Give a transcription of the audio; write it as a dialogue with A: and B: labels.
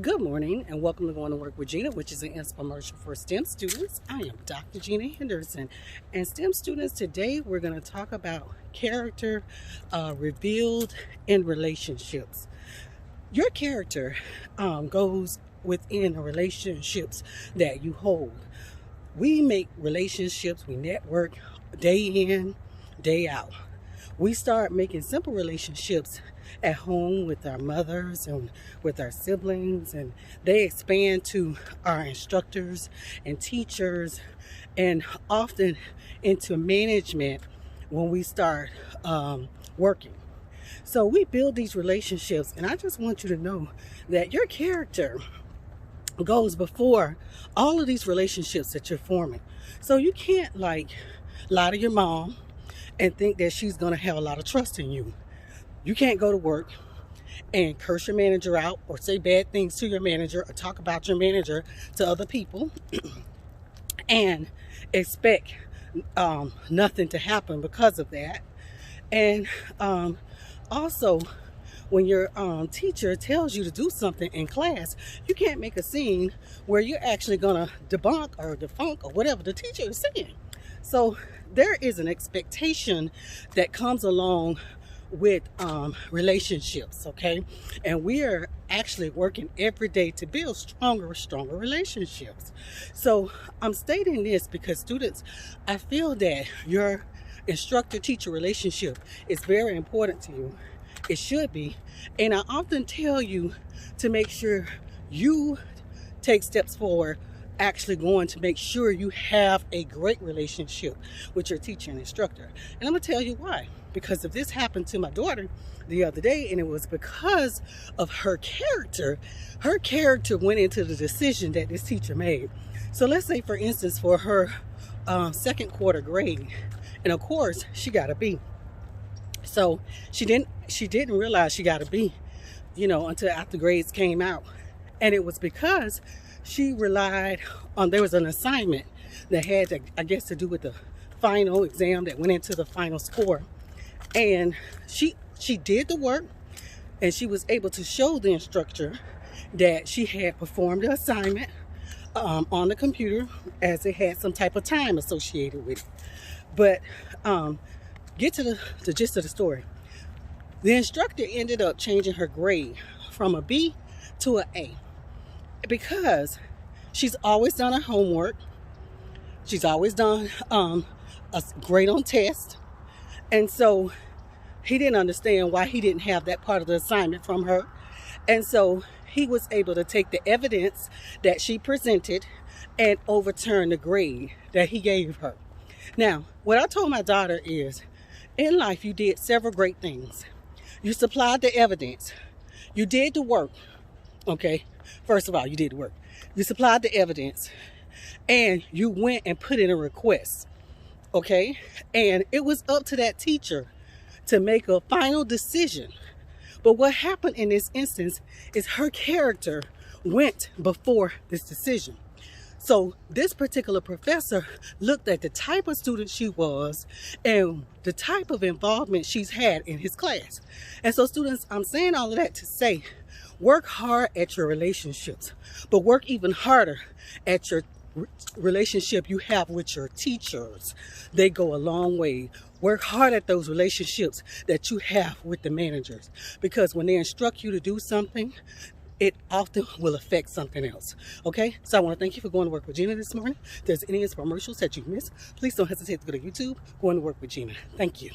A: Good morning and welcome to Going to Work with Gena, which is an Inspiremercial for STEM students. I am Dr. Gena Henderson. And STEM students, today we're going to talk about character revealed in relationships. Your character goes within the relationships that you hold. We make relationships, we network day in, day out. We start making simple relationships at home with our mothers and with our siblings, and they expand to our instructors and teachers and often into management when we start working. So we build these relationships, and I just want you to know that your character goes before all of these relationships that you're forming. So you can't lie to your mom and think that she's going to have a lot of trust in you. You can't go to work and curse your manager out or say bad things to your manager or talk about your manager to other people and expect nothing to happen because of that. And also, when your teacher tells you to do something in class, you can't make a scene where you're actually going to debunk or defunk or whatever the teacher is saying. So there is an expectation that comes along with relationships, okay? And we are actually working every day to build stronger relationships. So I'm stating this because students, I feel that your instructor-teacher relationship is very important to you. It should be. And I often tell you to make sure you take steps forward, actually going to make sure you have a great relationship with your teacher and instructor. And I'm going to tell you why. Because if this happened to my daughter the other day, and it was because of her character went into the decision that this teacher made. So let's say, for instance, for her second quarter grade, and of course she got a B. So she didn't realize she got a B, until after grades came out. And it was because she relied on, there was an assignment that had to, I guess, to do with the final exam that went into the final score. And she did the work, and she was able to show the instructor that she had performed the assignment on the computer, as it had some type of time associated with it. But get to the gist of the story. The instructor ended up changing her grade from a B to an A because she's always done her homework. She's always done a grade on test. And so he didn't understand why he didn't have that part of the assignment from her. And so he was able to take the evidence that she presented and overturn the grade that he gave her. Now, what I told my daughter is, in life you did several great things. You supplied the evidence. You did the work. Okay, first of all, you did the work. You supplied the evidence, and you went and put in a request. Okay, and it was up to that teacher to make a final decision. But what happened in this instance is her character went before this decision. So this particular professor looked at the type of student she was and the type of involvement she's had in his class. And so students, I'm saying all of that to say, work hard at your relationships, but work even harder at your relationship you have with your teachers. They go a long way. Work hard at those relationships that you have with the managers, because when they instruct you to do something, it often will affect something else. Okay, so I want to thank you for going to work with Gena this morning. If there's any inspirational that you missed, please don't hesitate to go to YouTube, Going to Work with Gena. Thank you.